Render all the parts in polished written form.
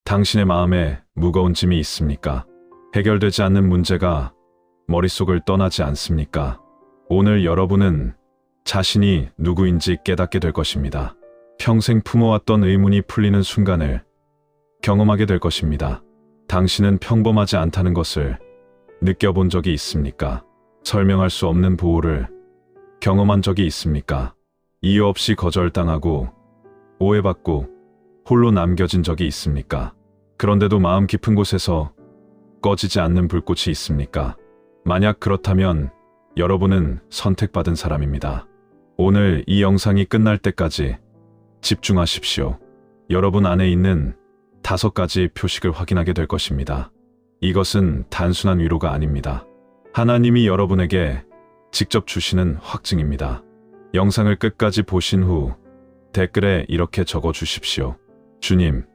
당신의 마음에 무거운 짐이 있습니까? 해결되지 않는 문제가 머릿속을 떠나지 않습니까? 오늘 여러분은 자신이 누구인지 깨닫게 될 것입니다. 평생 품어왔던 의문이 풀리는 순간을 경험하게 될 것입니다. 당신은 평범하지 않다는 것을 느껴본 적이 있습니까? 설명할 수 없는 보호를 경험한 적이 있습니까? 이유 없이 거절당하고 오해받고 홀로 남겨진 적이 있습니까? 그런데도 마음 깊은 곳에서 꺼지지 않는 불꽃이 있습니까? 만약 그렇다면 여러분은 선택받은 사람입니다. 오늘 이 영상이 끝날 때까지 집중하십시오. 여러분 안에 있는 5가지 표식을 확인하게 될 것입니다. 이것은 단순한 위로가 아닙니다. 하나님이 여러분에게 직접 주시는 확증입니다. 영상을 끝까지 보신 후 댓글에 이렇게 적어 주십시오. 주님,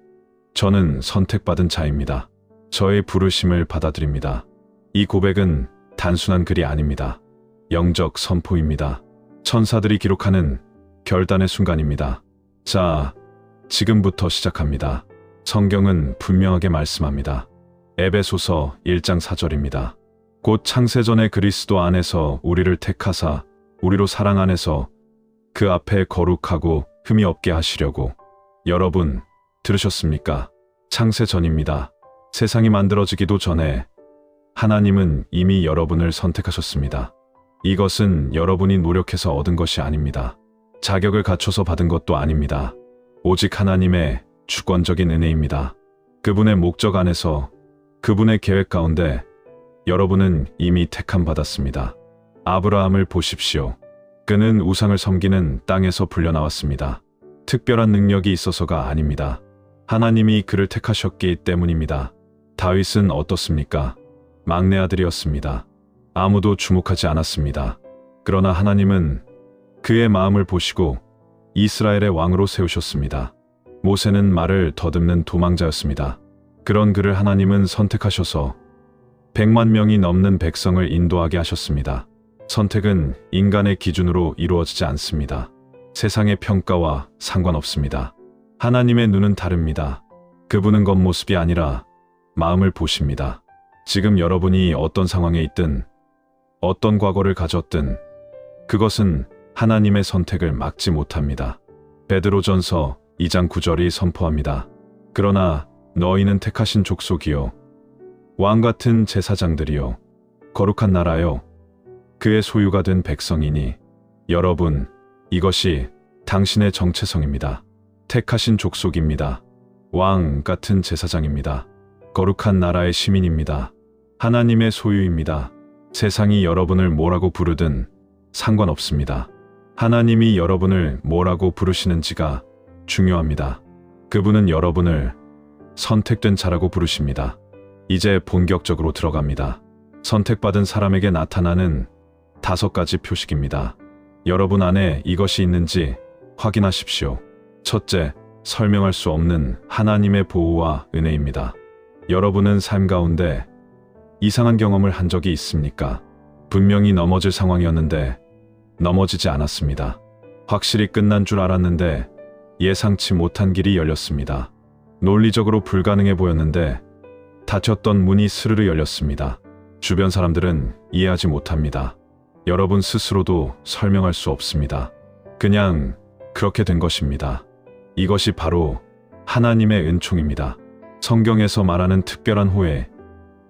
저는 선택받은 자입니다. 저의 부르심을 받아들입니다. 이 고백은 단순한 글이 아닙니다. 영적 선포입니다. 천사들이 기록하는 결단의 순간입니다. 자, 지금부터 시작합니다. 성경은 분명하게 말씀합니다. 에베소서 1장 4절입니다. 곧 창세전에 그리스도 안에서 우리를 택하사 우리로 사랑 안에서 그 앞에 거룩하고 흠이 없게 하시려고. 여러분, 들으셨습니까? 창세전입니다. 세상이 만들어지기도 전에 하나님은 이미 여러분을 선택하셨습니다. 이것은 여러분이 노력해서 얻은 것이 아닙니다. 자격을 갖춰서 받은 것도 아닙니다. 오직 하나님의 주권적인 은혜입니다. 그분의 목적 안에서, 그분의 계획 가운데 여러분은 이미 택함 받았습니다. 아브라함을 보십시오. 그는 우상을 섬기는 땅에서 불려나왔습니다. 특별한 능력이 있어서가 아닙니다. 하나님이 그를 택하셨기 때문입니다. 다윗은 어떻습니까? 막내 아들이었습니다. 아무도 주목하지 않았습니다. 그러나 하나님은 그의 마음을 보시고 이스라엘의 왕으로 세우셨습니다. 모세는 말을 더듬는 도망자였습니다. 그런 그를 하나님은 선택하셔서 100만 명이 넘는 백성을 인도하게 하셨습니다. 선택은 인간의 기준으로 이루어지지 않습니다. 세상의 평가와 상관없습니다. 하나님의 눈은 다릅니다. 그분은 겉모습이 아니라 마음을 보십니다. 지금 여러분이 어떤 상황에 있든 어떤 과거를 가졌든 그것은 하나님의 선택을 막지 못합니다. 베드로전서 2장 9절이 선포합니다. 그러나 너희는 택하신 족속이요 왕같은 제사장들이요 거룩한 나라요 그의 소유가 된 백성이니. 여러분, 이것이 당신의 정체성입니다. 택하신 족속입니다. 왕 같은 제사장입니다. 거룩한 나라의 시민입니다. 하나님의 소유입니다. 세상이 여러분을 뭐라고 부르든 상관없습니다. 하나님이 여러분을 뭐라고 부르시는지가 중요합니다. 그분은 여러분을 선택된 자라고 부르십니다. 이제 본격적으로 들어갑니다. 선택받은 사람에게 나타나는 5가지 표식입니다. 여러분 안에 이것이 있는지 확인하십시오. 첫째, 설명할 수 없는 하나님의 보호와 은혜입니다. 여러분은 삶 가운데 이상한 경험을 한 적이 있습니까? 분명히 넘어질 상황이었는데 넘어지지 않았습니다. 확실히 끝난 줄 알았는데 예상치 못한 길이 열렸습니다. 논리적으로 불가능해 보였는데 닫혔던 문이 스르르 열렸습니다. 주변 사람들은 이해하지 못합니다. 여러분 스스로도 설명할 수 없습니다. 그냥 그렇게 된 것입니다. 이것이 바로 하나님의 은총입니다. 성경에서 말하는 특별한 호혜,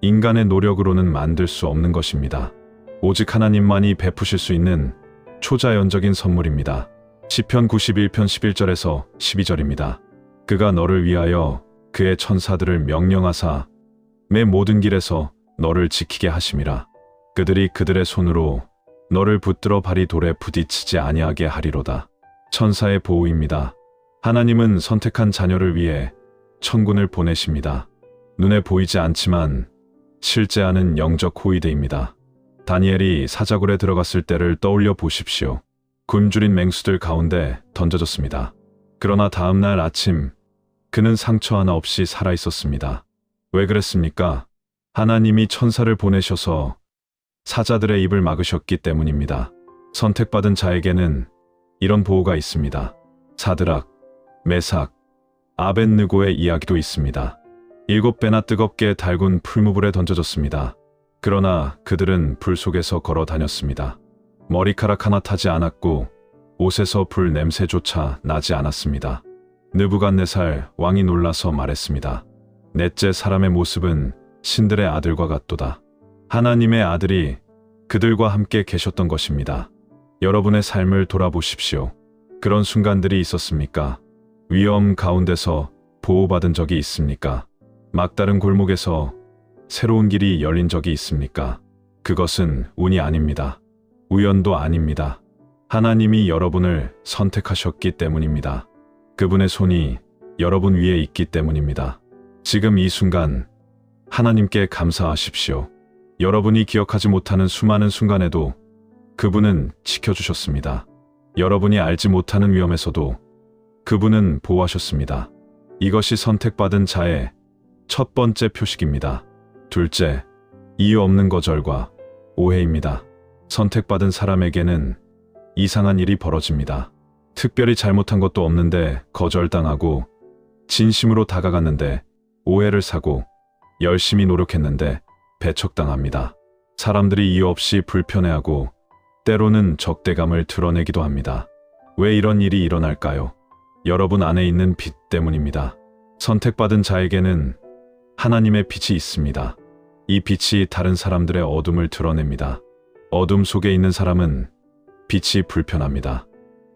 인간의 노력으로는 만들 수 없는 것입니다. 오직 하나님만이 베푸실 수 있는 초자연적인 선물입니다. 시편 91편 11절에서 12절입니다. 그가 너를 위하여 그의 천사들을 명령하사 매 모든 길에서 너를 지키게 하심이라. 그들이 그들의 손으로 너를 붙들어 발이 돌에 부딪히지 아니하게 하리로다. 천사의 보호입니다. 하나님은 선택한 자녀를 위해 천군을 보내십니다. 눈에 보이지 않지만 실제하는 영적 호위대입니다. 다니엘이 사자굴에 들어갔을 때를 떠올려 보십시오. 굶주린 맹수들 가운데 던져졌습니다. 그러나 다음 날 아침 그는 상처 하나 없이 살아 있었습니다. 왜 그랬습니까? 하나님이 천사를 보내셔서 사자들의 입을 막으셨기 때문입니다. 선택받은 자에게는 이런 보호가 있습니다. 사드락, 메삭, 아벳느고의 이야기도 있습니다. 7배나 뜨겁게 달군 풀무불에 던져졌습니다. 그러나 그들은 불 속에서 걸어 다녔습니다. 머리카락 하나 타지 않았고 옷에서 불 냄새조차 나지 않았습니다. 느부갓네살 왕이 놀라서 말했습니다. 넷째 사람의 모습은 신들의 아들과 같도다. 하나님의 아들이 그들과 함께 계셨던 것입니다. 여러분의 삶을 돌아보십시오. 그런 순간들이 있었습니까? 위험 가운데서 보호받은 적이 있습니까? 막다른 골목에서 새로운 길이 열린 적이 있습니까? 그것은 운이 아닙니다. 우연도 아닙니다. 하나님이 여러분을 선택하셨기 때문입니다. 그분의 손이 여러분 위에 있기 때문입니다. 지금 이 순간 하나님께 감사하십시오. 여러분이 기억하지 못하는 수많은 순간에도 그분은 지켜주셨습니다. 여러분이 알지 못하는 위험에서도 그분은 보호하셨습니다. 이것이 선택받은 자의 첫 번째 표식입니다. 둘째, 이유 없는 거절과 오해입니다. 선택받은 사람에게는 이상한 일이 벌어집니다. 특별히 잘못한 것도 없는데 거절당하고, 진심으로 다가갔는데 오해를 사고, 열심히 노력했는데 배척당합니다. 사람들이 이유 없이 불편해하고 때로는 적대감을 드러내기도 합니다. 왜 이런 일이 일어날까요? 여러분 안에 있는 빛 때문입니다. 선택받은 자에게는 하나님의 빛이 있습니다. 이 빛이 다른 사람들의 어둠을 드러냅니다. 어둠 속에 있는 사람은 빛이 불편합니다.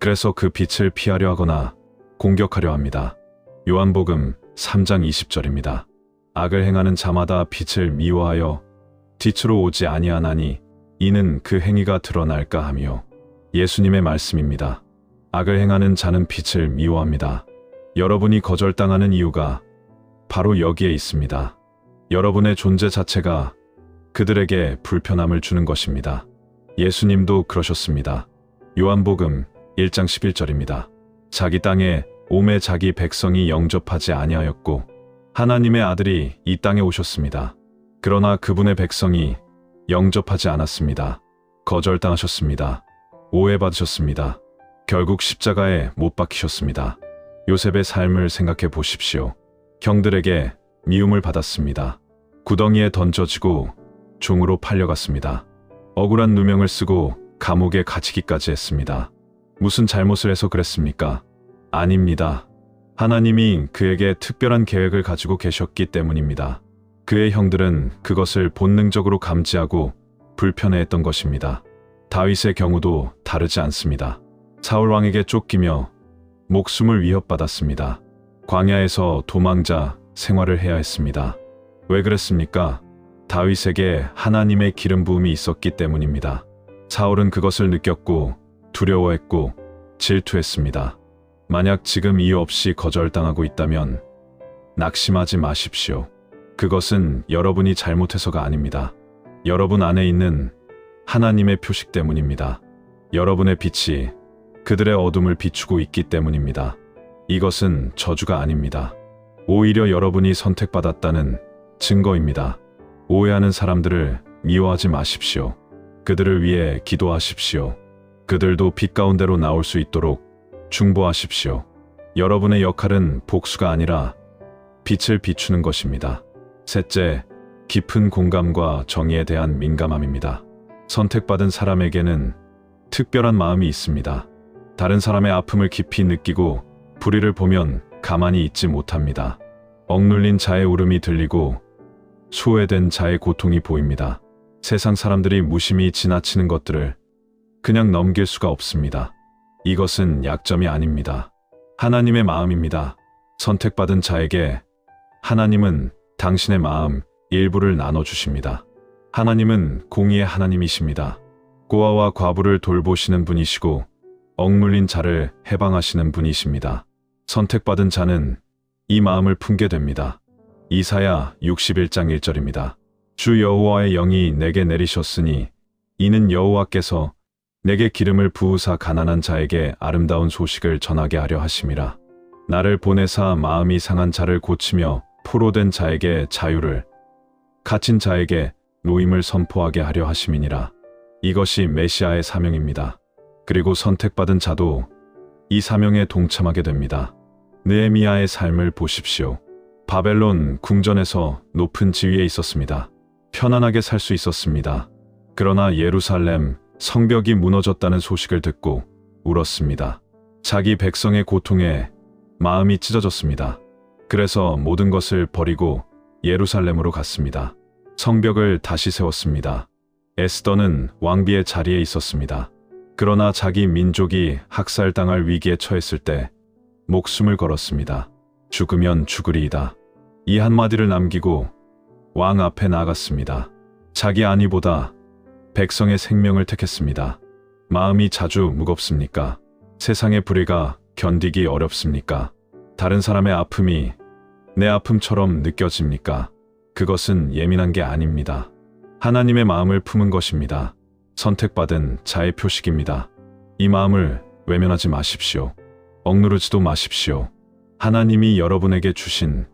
그래서 그 빛을 피하려 하거나 공격하려 합니다. 요한복음 3장 20절입니다. 악을 행하는 자마다 빛을 미워하여 뒤로 오지 아니하나니 이는 그 행위가 드러날까 하며. 예수님의 말씀입니다. 악을 행하는 자는 빛을 미워합니다. 여러분이 거절당하는 이유가 바로 여기에 있습니다. 여러분의 존재 자체가 그들에게 불편함을 주는 것입니다. 예수님도 그러셨습니다. 요한복음 1장 11절입니다. 자기 땅에 오매 자기 백성이 영접하지 아니하였고 하나님의 아들이 이 땅에 오셨습니다. 그러나 그분의 백성이 영접하지 않았습니다. 거절당하셨습니다. 오해받으셨습니다. 결국 십자가에 못 박히셨습니다. 요셉의 삶을 생각해 보십시오. 형들에게 미움을 받았습니다. 구덩이에 던져지고 종으로 팔려갔습니다. 억울한 누명을 쓰고 감옥에 갇히기까지 했습니다. 무슨 잘못을 해서 그랬습니까? 아닙니다. 하나님이 그에게 특별한 계획을 가지고 계셨기 때문입니다. 그의 형들은 그것을 본능적으로 감지하고 불편해했던 것입니다. 다윗의 경우도 다르지 않습니다. 사울 왕에게 쫓기며 목숨을 위협받았습니다. 광야에서 도망자 생활을 해야 했습니다. 왜 그랬습니까? 다윗에게 하나님의 기름 부음이 있었기 때문입니다. 사울은 그것을 느꼈고 두려워했고 질투했습니다. 만약 지금 이유 없이 거절당하고 있다면 낙심하지 마십시오. 그것은 여러분이 잘못해서가 아닙니다. 여러분 안에 있는 하나님의 표식 때문입니다. 여러분의 빛이 그들의 어둠을 비추고 있기 때문입니다. 이것은 저주가 아닙니다. 오히려 여러분이 선택받았다는 증거입니다. 오해하는 사람들을 미워하지 마십시오. 그들을 위해 기도하십시오. 그들도 빛 가운데로 나올 수 있도록 중보하십시오. 여러분의 역할은 복수가 아니라 빛을 비추는 것입니다. 셋째, 깊은 공감과 정의에 대한 민감함입니다. 선택받은 사람에게는 특별한 마음이 있습니다. 다른 사람의 아픔을 깊이 느끼고 불의를 보면 가만히 있지 못합니다. 억눌린 자의 울음이 들리고 소외된 자의 고통이 보입니다. 세상 사람들이 무심히 지나치는 것들을 그냥 넘길 수가 없습니다. 이것은 약점이 아닙니다. 하나님의 마음입니다. 선택받은 자에게 하나님은 당신의 마음 일부를 나눠주십니다. 하나님은 공의의 하나님이십니다. 고아와 과부를 돌보시는 분이시고 억눌린 자를 해방하시는 분이십니다. 선택받은 자는 이 마음을 품게 됩니다. 이사야 61장 1절입니다. 주 여호와의 영이 내게 내리셨으니 이는 여호와께서 내게 기름을 부으사 가난한 자에게 아름다운 소식을 전하게 하려 하심이라. 나를 보내사 마음이 상한 자를 고치며 포로된 자에게 자유를, 갇힌 자에게 노임을 선포하게 하려 하심이니라. 이것이 메시아의 사명입니다. 그리고 선택받은 자도 이 사명에 동참하게 됩니다. 느헤미야의 삶을 보십시오. 바벨론 궁전에서 높은 지위에 있었습니다. 편안하게 살 수 있었습니다. 그러나 예루살렘 성벽이 무너졌다는 소식을 듣고 울었습니다. 자기 백성의 고통에 마음이 찢어졌습니다. 그래서 모든 것을 버리고 예루살렘으로 갔습니다. 성벽을 다시 세웠습니다. 에스더는 왕비의 자리에 있었습니다. 그러나 자기 민족이 학살당할 위기에 처했을 때 목숨을 걸었습니다. 죽으면 죽으리이다. 이 한마디를 남기고 왕 앞에 나아갔습니다. 자기 안위보다 백성의 생명을 택했습니다. 마음이 자주 무겁습니까? 세상의 불의가 견디기 어렵습니까? 다른 사람의 아픔이 내 아픔처럼 느껴집니까? 그것은 예민한 게 아닙니다. 하나님의 마음을 품은 것입니다. 선택받은 자의 표식입니다. 이 마음을 외면하지 마십시오. 억누르지도 마십시오. 하나님이 여러분에게 주신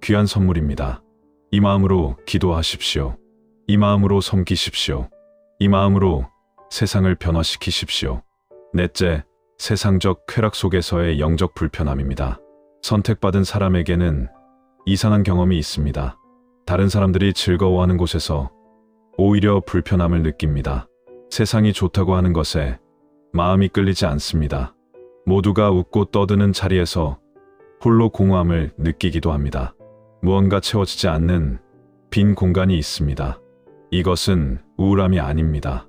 귀한 선물입니다. 이 마음으로 기도하십시오. 이 마음으로 섬기십시오. 이 마음으로 세상을 변화시키십시오. 넷째, 세상적 쾌락 속에서의 영적 불편함입니다. 선택받은 사람에게는 이상한 경험이 있습니다. 다른 사람들이 즐거워하는 곳에서 오히려 불편함을 느낍니다. 세상이 좋다고 하는 것에 마음이 끌리지 않습니다. 모두가 웃고 떠드는 자리에서 홀로 공허함을 느끼기도 합니다. 무언가 채워지지 않는 빈 공간이 있습니다. 이것은 우울함이 아닙니다.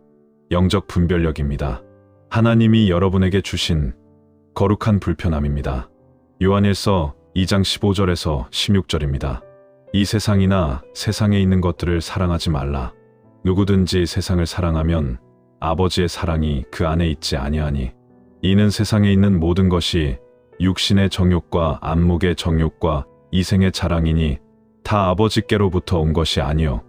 영적 분별력입니다. 하나님이 여러분에게 주신 거룩한 불편함입니다. 요한일서 2장 15절에서 16절입니다. 이 세상이나 세상에 있는 것들을 사랑하지 말라. 누구든지 세상을 사랑하면 아버지의 사랑이 그 안에 있지 아니하니. 이는 세상에 있는 모든 것이 육신의 정욕과 안목의 정욕과 이생의 자랑이니 다 아버지께로부터 온 것이 아니요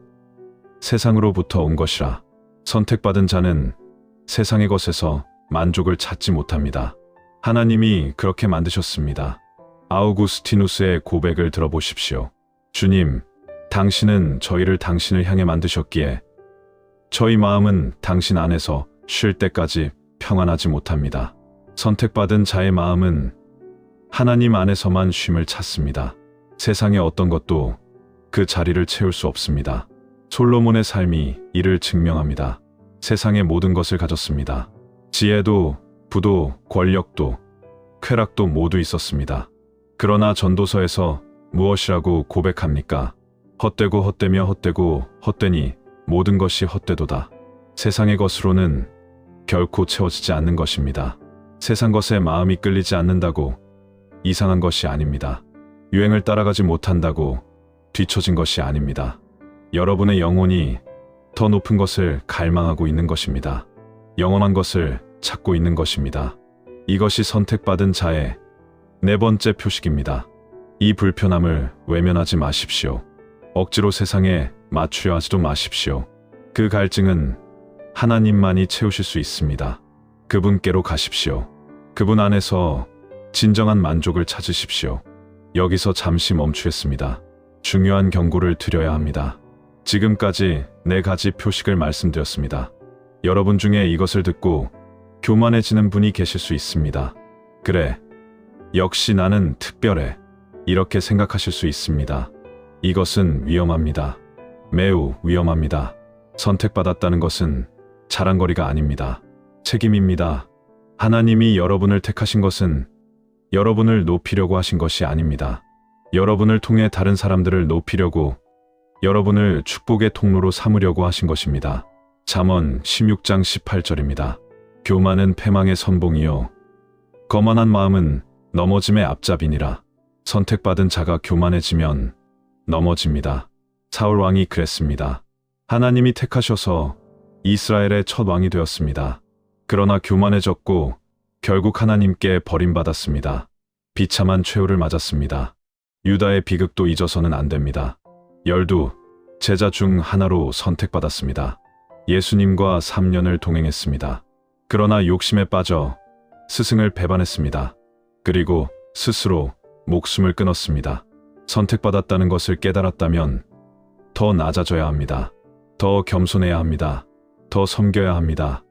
세상으로부터 온 것이라. 선택받은 자는 세상의 것에서 만족을 찾지 못합니다. 하나님이 그렇게 만드셨습니다. 아우구스티누스의 고백을 들어보십시오. 주님, 당신은 저희를 당신을 향해 만드셨기에 저희 마음은 당신 안에서 쉴 때까지 평안하지 못합니다. 선택받은 자의 마음은 하나님 안에서만 쉼을 찾습니다. 세상의 어떤 것도 그 자리를 채울 수 없습니다. 솔로몬의 삶이 이를 증명합니다. 세상의 모든 것을 가졌습니다. 지혜도, 부도, 권력도, 쾌락도 모두 있었습니다. 그러나 전도서에서 무엇이라고 고백합니까? 헛되고 헛되며 헛되고 헛되니 모든 것이 헛되도다. 세상의 것으로는 결코 채워지지 않는 것입니다. 세상 것에 마음이 끌리지 않는다고 이상한 것이 아닙니다. 유행을 따라가지 못한다고 뒤처진 것이 아닙니다. 여러분의 영혼이 더 높은 것을 갈망하고 있는 것입니다. 영원한 것을 찾고 있는 것입니다. 이것이 선택받은 자의 네 번째 표식입니다. 이 불편함을 외면하지 마십시오. 억지로 세상에 맞추려 하지도 마십시오. 그 갈증은 하나님만이 채우실 수 있습니다. 그분께로 가십시오. 그분 안에서 진정한 만족을 찾으십시오. 여기서 잠시 멈추겠습니다. 중요한 경고를 드려야 합니다. 지금까지 4가지 표식을 말씀드렸습니다. 여러분 중에 이것을 듣고 교만해지는 분이 계실 수 있습니다. 그래, 역시 나는 특별해. 이렇게 생각하실 수 있습니다. 이것은 위험합니다. 매우 위험합니다. 선택받았다는 것은 자랑거리가 아닙니다. 책임입니다. 하나님이 여러분을 택하신 것은 여러분을 높이려고 하신 것이 아닙니다. 여러분을 통해 다른 사람들을 높이려고, 여러분을 축복의 통로로 삼으려고 하신 것입니다. 잠언 16장 18절입니다. 교만은 패망의 선봉이요 거만한 마음은 넘어짐의 앞잡이니라. 선택받은 자가 교만해지면 넘어집니다. 사울 왕이 그랬습니다. 하나님이 택하셔서 이스라엘의 첫 왕이 되었습니다. 그러나 교만해졌고 결국 하나님께 버림받았습니다. 비참한 최후를 맞았습니다. 유다의 비극도 잊어서는 안 됩니다. 12 제자 중 하나로 선택받았습니다. 예수님과 3년을 동행했습니다. 그러나 욕심에 빠져 스승을 배반했습니다. 그리고 스스로 목숨을 끊었습니다. 선택받았다는 것을 깨달았다면 더 낮아져야 합니다. 더 겸손해야 합니다. 더 섬겨야 합니다.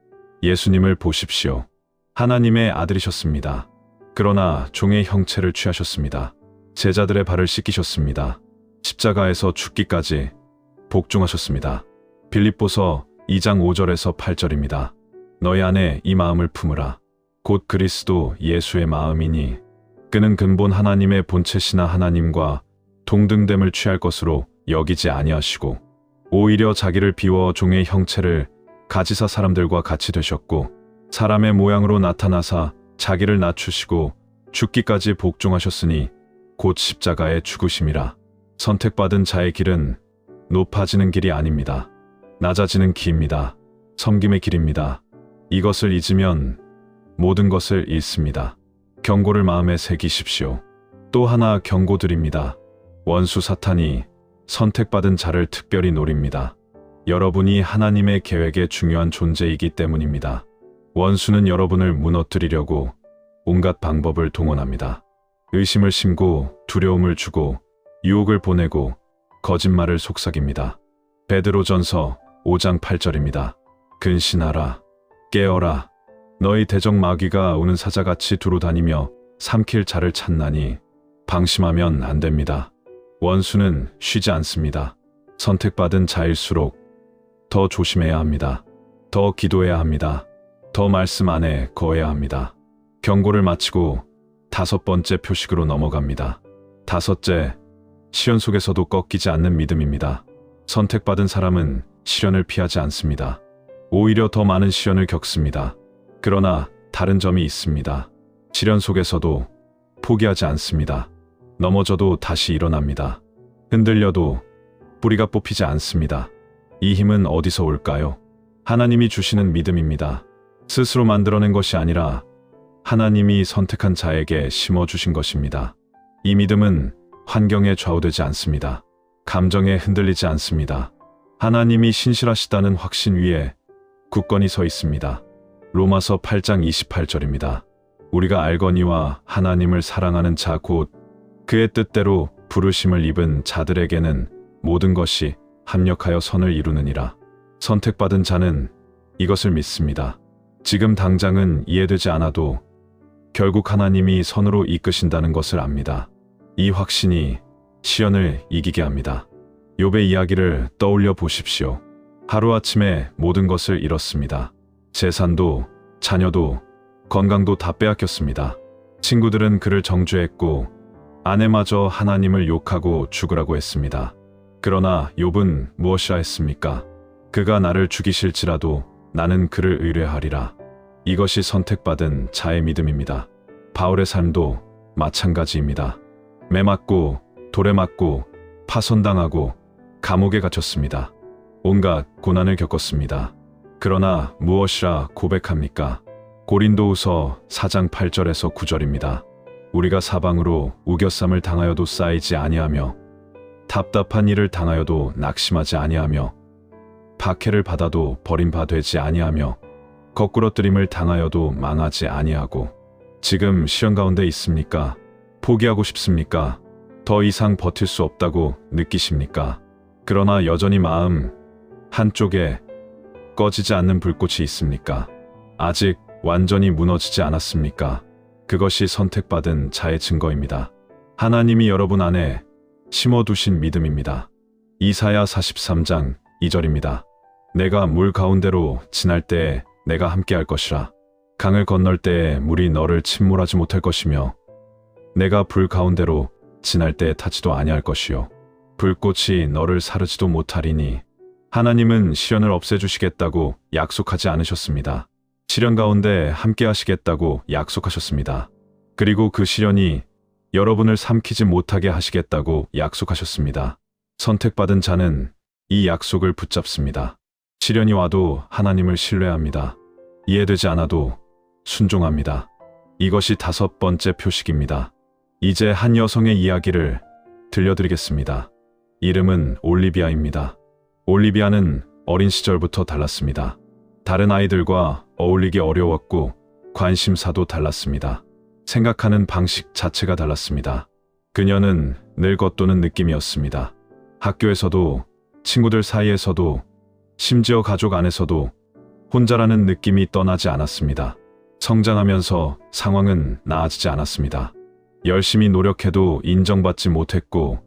예수님을 보십시오. 하나님의 아들이셨습니다. 그러나 종의 형체를 취하셨습니다. 제자들의 발을 씻기셨습니다. 십자가에서 죽기까지 복종하셨습니다. 빌립보서 2장 5절에서 8절입니다. 너희 안에 이 마음을 품으라. 곧 그리스도 예수의 마음이니 그는 근본 하나님의 본체시나 하나님과 동등됨을 취할 것으로 여기지 아니하시고 오히려 자기를 비워 종의 형체를 가지사 사람들과 같이 되셨고 사람의 모양으로 나타나사 자기를 낮추시고 죽기까지 복종하셨으니 곧 십자가의 죽으심이라. 선택받은 자의 길은 높아지는 길이 아닙니다. 낮아지는 길입니다. 섬김의 길입니다. 이것을 잊으면 모든 것을 잃습니다. 경고를 마음에 새기십시오. 또 하나 경고드립니다. 원수 사탄이 선택받은 자를 특별히 노립니다. 여러분이 하나님의 계획의 중요한 존재이기 때문입니다. 원수는 여러분을 무너뜨리려고 온갖 방법을 동원합니다. 의심을 심고 두려움을 주고 유혹을 보내고 거짓말을 속삭입니다. 베드로전서 5장 8절입니다. 근신하라. 깨어라. 너희 대적 마귀가 우는 사자같이 두루다니며 삼킬 자를 찾나니 방심하면 안 됩니다. 원수는 쉬지 않습니다. 선택받은 자일수록 더 조심해야 합니다. 더 기도해야 합니다. 더 말씀 안에 거해야 합니다. 경고를 마치고 5번째 표식으로 넘어갑니다. 5째, 시련 속에서도 꺾이지 않는 믿음입니다. 선택받은 사람은 시련을 피하지 않습니다. 오히려 더 많은 시련을 겪습니다. 그러나 다른 점이 있습니다. 시련 속에서도 포기하지 않습니다. 넘어져도 다시 일어납니다. 흔들려도 뿌리가 뽑히지 않습니다. 이 힘은 어디서 올까요? 하나님이 주시는 믿음입니다. 스스로 만들어낸 것이 아니라 하나님이 선택한 자에게 심어주신 것입니다. 이 믿음은 환경에 좌우되지 않습니다. 감정에 흔들리지 않습니다. 하나님이 신실하시다는 확신 위에 굳건히 서 있습니다. 로마서 8장 28절입니다. 우리가 알거니와 하나님을 사랑하는 자 곧 그의 뜻대로 부르심을 입은 자들에게는 모든 것이 합력하여 선을 이루느니라. 선택받은 자는 이것을 믿습니다. 지금 당장은 이해되지 않아도 결국 하나님이 선으로 이끄신다는 것을 압니다. 이 확신이 시련을 이기게 합니다. 욥의 이야기를 떠올려 보십시오. 하루아침에 모든 것을 잃었습니다. 재산도, 자녀도, 건강도 다 빼앗겼습니다. 친구들은 그를 정죄했고 아내마저 하나님을 욕하고 죽으라고 했습니다. 그러나 욥은 무엇이라 했습니까? 그가 나를 죽이실지라도 나는 그를 의뢰하리라. 이것이 선택받은 자의 믿음입니다. 바울의 삶도 마찬가지입니다. 매 맞고 돌에 맞고 파손당하고 감옥에 갇혔습니다. 온갖 고난을 겪었습니다. 그러나 무엇이라 고백합니까? 고린도후서 4장 8절에서 9절입니다. 우리가 사방으로 우겨쌈을 당하여도 쌓이지 아니하며 답답한 일을 당하여도 낙심하지 아니하며 박해를 받아도 버림받지 아니하며 거꾸러뜨림을 당하여도 망하지 아니하고 지금 시련 가운데 있습니까? 포기하고 싶습니까? 더 이상 버틸 수 없다고 느끼십니까? 그러나 여전히 마음 한쪽에 꺼지지 않는 불꽃이 있습니까? 아직 완전히 무너지지 않았습니까? 그것이 선택받은 자의 증거입니다. 하나님이 여러분 안에 심어두신 믿음입니다. 이사야 43장 2절입니다. 내가 물 가운데로 지날 때에 내가 함께할 것이라. 강을 건널 때에 물이 너를 침몰하지 못할 것이며 내가 불 가운데로 지날 때에 타지도 아니할 것이요 불꽃이 너를 사르지도 못하리니. 하나님은 시련을 없애주시겠다고 약속하지 않으셨습니다. 시련 가운데 함께 하시겠다고 약속하셨습니다. 그리고 그 시련이 여러분을 삼키지 못하게 하시겠다고 약속하셨습니다. 선택받은 자는 이 약속을 붙잡습니다. 시련이 와도 하나님을 신뢰합니다. 이해되지 않아도 순종합니다. 이것이 5번째 표식입니다. 이제 한 여성의 이야기를 들려드리겠습니다. 이름은 올리비아입니다. 올리비아는 어린 시절부터 달랐습니다. 다른 아이들과 어울리기 어려웠고 관심사도 달랐습니다. 생각하는 방식 자체가 달랐습니다. 그녀는 늘 겉도는 느낌이었습니다. 학교에서도 친구들 사이에서도 심지어 가족 안에서도 혼자라는 느낌이 떠나지 않았습니다. 성장하면서 상황은 나아지지 않았습니다. 열심히 노력해도 인정받지 못했고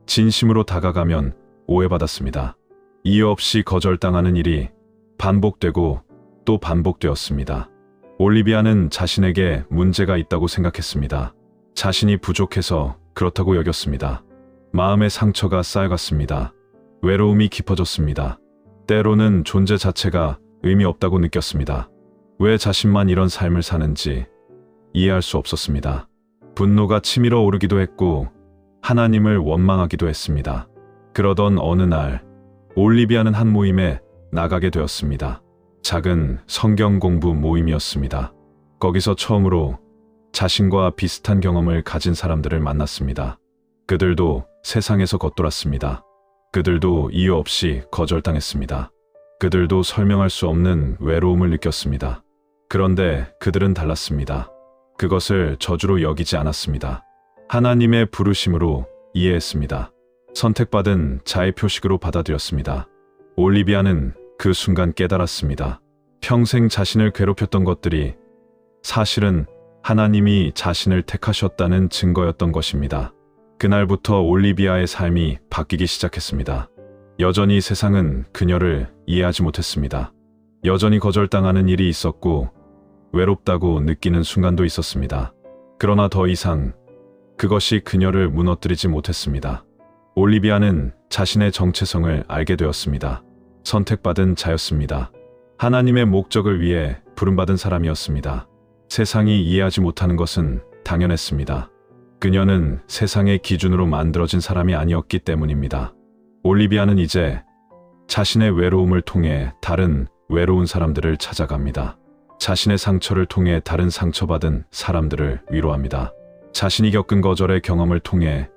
진심으로 다가가면 오해받았습니다. 이유 없이 거절당하는 일이 반복되고 또 반복되었습니다. 올리비아는 자신에게 문제가 있다고 생각했습니다. 자신이 부족해서 그렇다고 여겼습니다. 마음의 상처가 쌓여갔습니다. 외로움이 깊어졌습니다. 때로는 존재 자체가 의미 없다고 느꼈습니다. 왜 자신만 이런 삶을 사는지 이해할 수 없었습니다. 분노가 치밀어 오르기도 했고 하나님을 원망하기도 했습니다. 그러던 어느 날 올리비아는 한 모임에 나가게 되었습니다. 작은 성경 공부 모임이었습니다. 거기서 처음으로 자신과 비슷한 경험을 가진 사람들을 만났습니다. 그들도 세상에서 겉돌았습니다. 그들도 이유 없이 거절당했습니다. 그들도 설명할 수 없는 외로움을 느꼈습니다. 그런데 그들은 달랐습니다. 그것을 저주로 여기지 않았습니다. 하나님의 부르심으로 이해했습니다. 선택받은 자의 표식으로 받아들였습니다. 올리비아는 그 순간 깨달았습니다. 평생 자신을 괴롭혔던 것들이 사실은 하나님이 자신을 택하셨다는 증거였던 것입니다. 그날부터 올리비아의 삶이 바뀌기 시작했습니다. 여전히 세상은 그녀를 이해하지 못했습니다. 여전히 거절당하는 일이 있었고 외롭다고 느끼는 순간도 있었습니다. 그러나 더 이상 그것이 그녀를 무너뜨리지 못했습니다. 올리비아는 자신의 정체성을 알게 되었습니다. 선택받은 자였습니다. 하나님의 목적을 위해 부름받은 사람이었습니다. 세상이 이해하지 못하는 것은 당연했습니다. 그녀는 세상의 기준으로 만들어진 사람이 아니었기 때문입니다. 올리비아는 이제 자신의 외로움을 통해 다른 외로운 사람들을 찾아갑니다. 자신의 상처를 통해 다른 상처받은 사람들을 위로합니다. 자신이 겪은 거절의 경험을 통해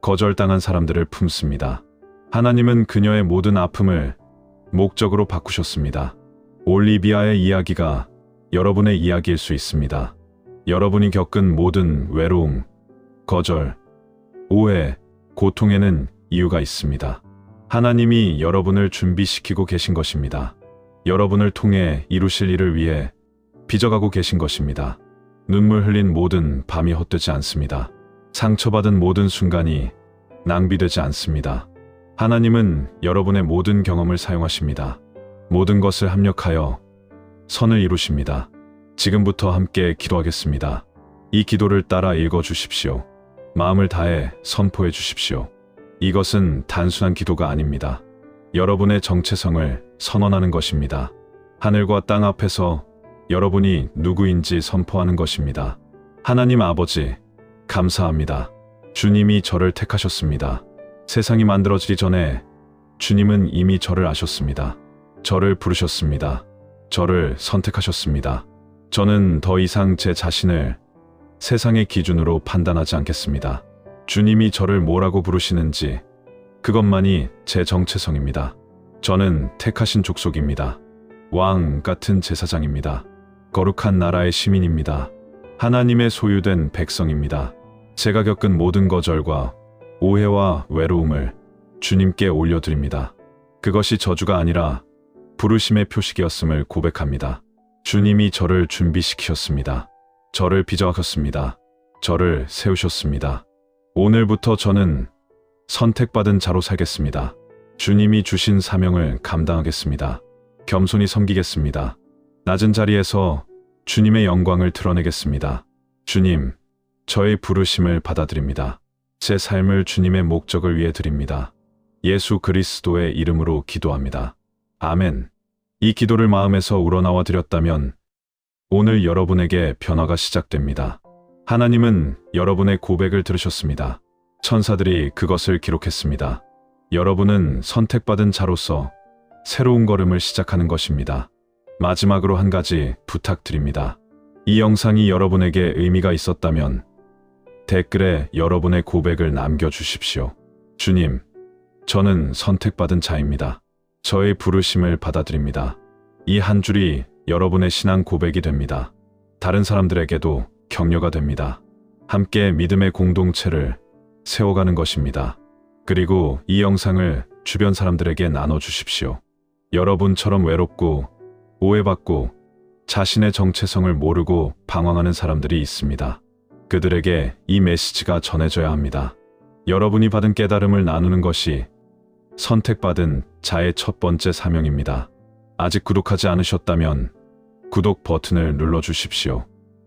거절당한 사람들을 품습니다. 하나님은 그녀의 모든 아픔을 목적으로 바꾸셨습니다. 올리비아의 이야기가 여러분의 이야기일 수 있습니다. 여러분이 겪은 모든 외로움, 거절, 오해, 고통에는 이유가 있습니다. 하나님이 여러분을 준비시키고 계신 것입니다. 여러분을 통해 이루실 일을 위해 빚어가고 계신 것입니다. 눈물 흘린 모든 밤이 헛되지 않습니다. 상처받은 모든 순간이 낭비되지 않습니다. 하나님은 여러분의 모든 경험을 사용하십니다. 모든 것을 합력하여 선을 이루십니다. 지금부터 함께 기도하겠습니다. 이 기도를 따라 읽어주십시오. 마음을 다해 선포해 주십시오. 이것은 단순한 기도가 아닙니다. 여러분의 정체성을 선언하는 것입니다. 하늘과 땅 앞에서 여러분이 누구인지 선포하는 것입니다. 하나님 아버지, 감사합니다. 주님이 저를 택하셨습니다. 세상이 만들어지기 전에 주님은 이미 저를 아셨습니다. 저를 부르셨습니다. 저를 선택하셨습니다. 저는 더 이상 제 자신을 세상의 기준으로 판단하지 않겠습니다. 주님이 저를 뭐라고 부르시는지 그것만이 제 정체성입니다. 저는 택하신 족속입니다. 왕 같은 제사장입니다. 거룩한 나라의 시민입니다. 하나님의 소유된 백성입니다. 제가 겪은 모든 거절과 오해와 외로움을 주님께 올려드립니다. 그것이 저주가 아니라 부르심의 표식이었음을 고백합니다. 주님이 저를 준비시키셨습니다. 저를 빚어가셨습니다. 저를 세우셨습니다. 오늘부터 저는 선택받은 자로 살겠습니다. 주님이 주신 사명을 감당하겠습니다. 겸손히 섬기겠습니다. 낮은 자리에서 주님의 영광을 드러내겠습니다. 주님, 저의 부르심을 받아들입니다. 제 삶을 주님의 목적을 위해 드립니다. 예수 그리스도의 이름으로 기도합니다. 아멘. 이 기도를 마음에서 우러나와 드렸다면 오늘 여러분에게 변화가 시작됩니다. 하나님은 여러분의 고백을 들으셨습니다. 천사들이 그것을 기록했습니다. 여러분은 선택받은 자로서 새로운 걸음을 시작하는 것입니다. 마지막으로 한 가지 부탁드립니다. 이 영상이 여러분에게 의미가 있었다면 댓글에 여러분의 고백을 남겨주십시오. 주님, 저는 선택받은 자입니다. 저의 부르심을 받아들입니다. 이 한 줄이 여러분의 신앙 고백이 됩니다. 다른 사람들에게도 격려가 됩니다. 함께 믿음의 공동체를 세워가는 것입니다. 그리고 이 영상을 주변 사람들에게 나눠주십시오. 여러분처럼 외롭고 오해받고 자신의 정체성을 모르고 방황하는 사람들이 있습니다. 그들에게 이 메시지가 전해져야 합니다. 여러분이 받은 깨달음을 나누는 것이 선택받은 자의 첫 번째 사명입니다. 아직 구독하지 않으셨다면 구독 버튼을 눌러주십시오.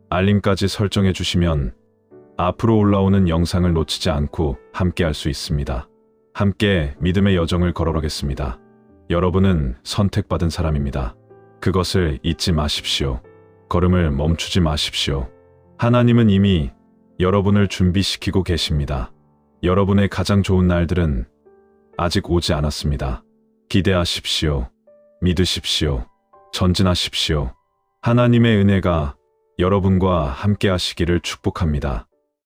알림까지 설정해 주시면 앞으로 올라오는 영상을 놓치지 않고 함께 할 수 있습니다. 함께 믿음의 여정을 걸어가겠습니다. 여러분은 선택받은 사람입니다. 그것을 잊지 마십시오. 걸음을 멈추지 마십시오. 하나님은 이미 여러분을 준비시키고 계십니다. 여러분의 가장 좋은 날들은 아직 오지 않았습니다. 기대하십시오. 믿으십시오. 전진하십시오. 하나님의 은혜가 여러분과 함께 하시기를 축복합니다.